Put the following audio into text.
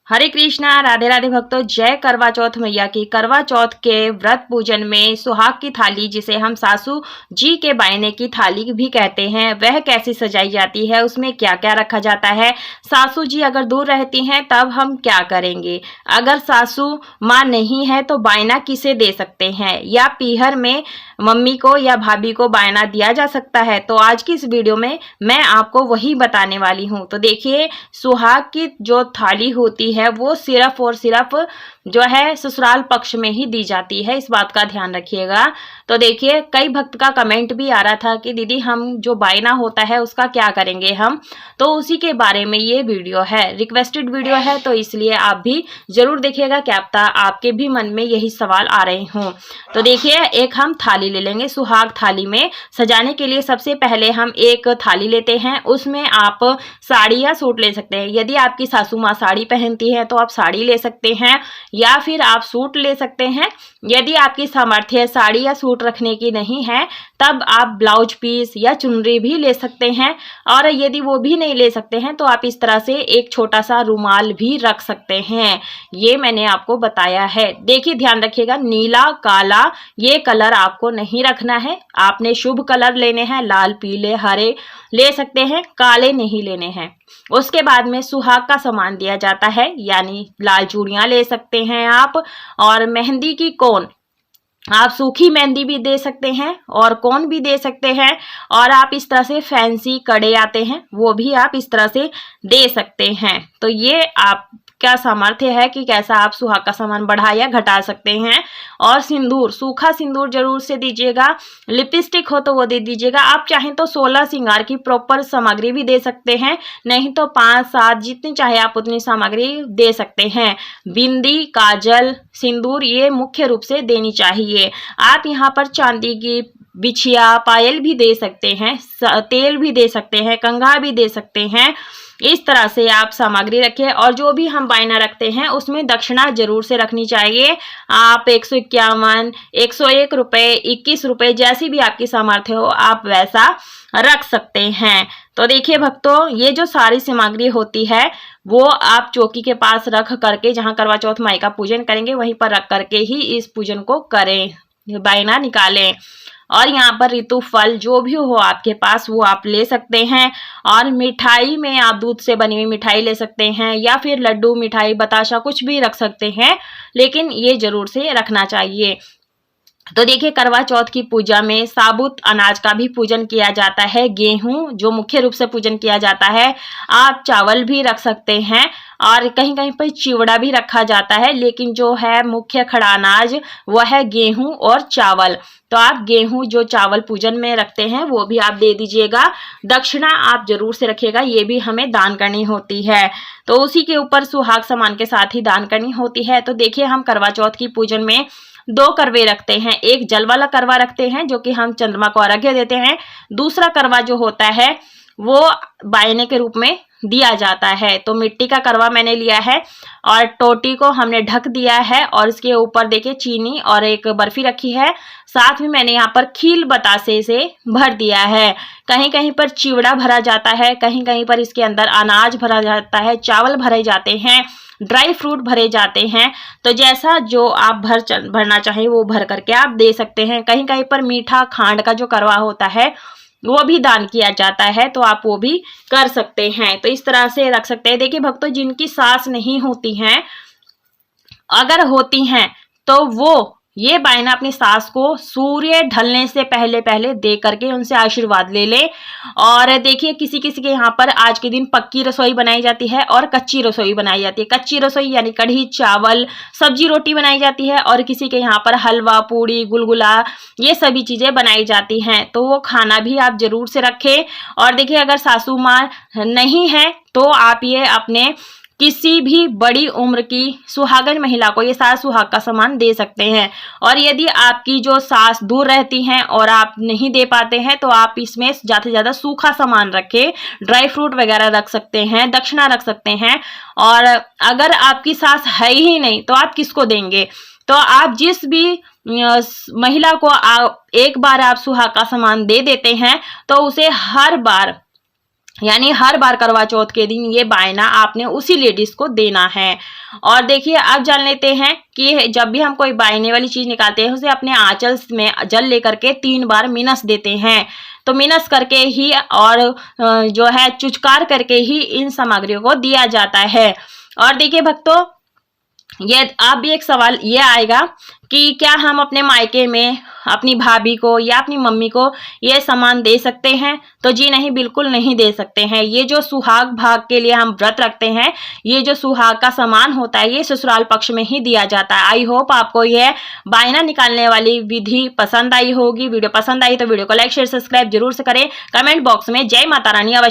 हरे कृष्णा, राधे राधे भक्तों। जय करवा चौथ मैया की। करवा चौथ के व्रत पूजन में सुहाग की थाली, जिसे हम सासू जी के बायने की थाली भी कहते हैं, वह कैसे सजाई जाती है, उसमें क्या क्या रखा जाता है। सासू जी अगर दूर रहती हैं तब हम क्या करेंगे। अगर सासू माँ नहीं है तो बायना किसे दे सकते हैं, या पीहर में मम्मी को या भाभी को बायना दिया जा सकता है। तो आज की इस वीडियो में मैं आपको वही बताने वाली हूँ। तो देखिए, सुहाग की जो थाली होती है वो सिर्फ और सिर्फ जो है ससुराल पक्ष में ही दी जाती है, इस बात का ध्यान रखिएगा। तो देखिए, कई भक्त का कमेंट भी आ रहा था कि दीदी हम जो बायना होता है उसका क्या करेंगे हम, तो उसी के बारे में ये वीडियो है। रिक्वेस्टेड वीडियो है तो इसलिए आप भी जरूर देखिएगा, क्या पता आपके भी मन में यही सवाल आ रहे हों। तो देखिए, एक हम थाली ले लेंगे। सुहाग थाली में सजाने के लिए सबसे पहले हम एक थाली लेते हैं, उसमें आप साड़ी या सूट ले सकते हैं। यदि आपकी सासू माँ साड़ी पहनती है तो आप साड़ी ले सकते हैं, या फिर आप सूट ले सकते हैं। यदि आपकी सामर्थ्य साड़ी या सूट रखने की नहीं है तब आप ब्लाउज पीस या चुनरी भी ले सकते हैं, और यदि वो भी नहीं ले सकते हैं तो आप इस तरह से एक छोटा सा रुमाल भी रख सकते हैं। ये मैंने आपको बताया है। देखिए, ध्यान रखिएगा, नीला काला ये कलर आपको नहीं रखना है। आपने शुभ कलर लेने हैं, लाल पीले हरे ले सकते हैं, काले नहीं लेने हैं। उसके बाद में सुहाग का सामान दिया जाता है, यानी लाल चूड़ियां ले सकते हैं आप, और मेहंदी की कोन, आप सूखी मेहंदी भी दे सकते हैं और कोन भी दे सकते हैं। और आप इस तरह से फैंसी कड़े आते हैं वो भी आप इस तरह से दे सकते हैं। तो ये आपका सामर्थ्य है कि कैसा आप सुहाग का सामान बढ़ा या घटा सकते हैं। और सिंदूर, सूखा सिंदूर जरूर से दीजिएगा। लिपस्टिक हो तो वो दे दीजिएगा। आप चाहें तो 16 श्रृंगार की प्रॉपर सामग्री भी दे सकते हैं, नहीं तो 5-7 जितनी चाहे आप उतनी सामग्री दे सकते हैं। बिंदी, काजल, सिंदूर ये मुख्य रूप से देनी चाहिए। आप यहाँ पर चांदी की बिछिया, पायल भी दे सकते हैं, तेल भी दे सकते हैं, कंघा भी दे सकते हैं। इस तरह से आप सामग्री रखें। और जो भी हम बायना रखते हैं उसमें दक्षिणा जरूर से रखनी चाहिए। आप 151, 101 रुपये, 21 रुपये, जैसी भी आपकी सामर्थ्य हो आप वैसा रख सकते हैं। तो देखिए भक्तों, ये जो सारी सामग्री होती है वो आप चौकी के पास रख करके, जहाँ करवा चौथ माई का पूजन करेंगे वहीं पर रख करके ही इस पूजन को करें, बायना निकालें। और यहाँ पर ऋतु फल जो भी हो आपके पास वो आप ले सकते हैं। और मिठाई में आप दूध से बनी हुई मिठाई ले सकते हैं, या फिर लड्डू, मिठाई, बताशा कुछ भी रख सकते हैं, लेकिन ये जरूर से रखना चाहिए। तो देखिए, करवा चौथ की पूजा में साबुत अनाज का भी पूजन किया जाता है। गेहूं जो मुख्य रूप से पूजन किया जाता है। आप चावल भी रख सकते हैं, और कहीं कहीं पर चिवड़ा भी रखा जाता है, लेकिन जो है मुख्य खड़ा अनाज वह है गेहूं और चावल। तो आप गेहूं जो चावल पूजन में रखते हैं वो भी आप दे दीजिएगा। दक्षिणा आप जरूर से रखिएगा, ये भी हमें दान करनी होती है। तो उसी के ऊपर सुहाग सामान के साथ ही दान करनी होती है। तो देखिए, हम करवा चौथ की पूजन में 2 करवे रखते हैं। एक जल वाला करवा रखते हैं जो कि हम चंद्रमा को अर्घ्य देते हैं। दूसरा करवा जो होता है वो बायने के रूप में दिया जाता है। तो मिट्टी का करवा मैंने लिया है, और टोटी को हमने ढक दिया है, और इसके ऊपर देखिए चीनी और एक बर्फी रखी है। साथ में मैंने यहाँ पर खील बतासे से भर दिया है। कहीं कहीं पर चिवड़ा भरा जाता है, कहीं कहीं पर इसके अंदर अनाज भरा जाता है, चावल भरे जाते हैं, ड्राई फ्रूट भरे जाते हैं। तो जैसा जो आप भरना चाहें वो भर करके आप दे सकते हैं। कहीं कहीं पर मीठा खांड का जो करवा होता है वो भी दान किया जाता है, तो आप वो भी कर सकते हैं। तो इस तरह से रख सकते हैं। देखिए भक्तों, जिनकी सास नहीं होती हैं, अगर होती हैं तो वो ये बायना अपनी सास को सूर्य ढलने से पहले पहले दे करके उनसे आशीर्वाद ले ले। और देखिए, किसी किसी के यहाँ पर आज के दिन पक्की रसोई बनाई जाती है और कच्ची रसोई बनाई जाती है। कच्ची रसोई यानी कढ़ी चावल, सब्जी रोटी बनाई जाती है, और किसी के यहाँ पर हलवा, पूड़ी, गुलगुला ये सभी चीजें बनाई जाती हैं। तो वो खाना भी आप जरूर से रखें। और देखिए, अगर सासू माँ नहीं है तो आप ये अपने किसी भी बड़ी उम्र की सुहागन महिला को ये सारा सुहाग का सामान दे सकते हैं। और यदि आपकी जो सास दूर रहती हैं और आप नहीं दे पाते हैं तो आप इसमें ज़्यादा से ज़्यादा सूखा सामान रखें, ड्राई फ्रूट वगैरह रख सकते हैं, दक्षिणा रख सकते हैं। और अगर आपकी सास है ही नहीं तो आप किसको देंगे। तो आप जिस भी महिला को एक बार आप सुहाग का सामान दे देते हैं तो उसे हर बार यानी हर बार करवा चौथ के दिन ये बायना आपने उसी लेडीज को देना है। और देखिए अब जान लेते हैं कि जब भी हम कोई बायने वाली चीज निकालते हैं उसे अपने आंचल में जल लेकर के 3 बार मिनस देते हैं। तो मिनस करके ही और जो है चुचकार करके ही इन सामग्रियों को दिया जाता है। और देखिए भक्तों, ये अब भी एक सवाल ये आएगा कि क्या हम अपने मायके में अपनी भाभी को या अपनी मम्मी को ये सामान दे सकते हैं? तो जी नहीं, बिल्कुल नहीं दे सकते हैं। ये जो सुहाग भाग के लिए हम व्रत रखते हैं, ये जो सुहाग का सामान होता है, ये ससुराल पक्ष में ही दिया जाता है। आई होप आपको यह बायना निकालने वाली विधि पसंद आई होगी। वीडियो पसंद आई तो वीडियो को लाइक शेयर सब्सक्राइब जरूर से करें। कमेंट बॉक्स में जय माता रानी अवश्य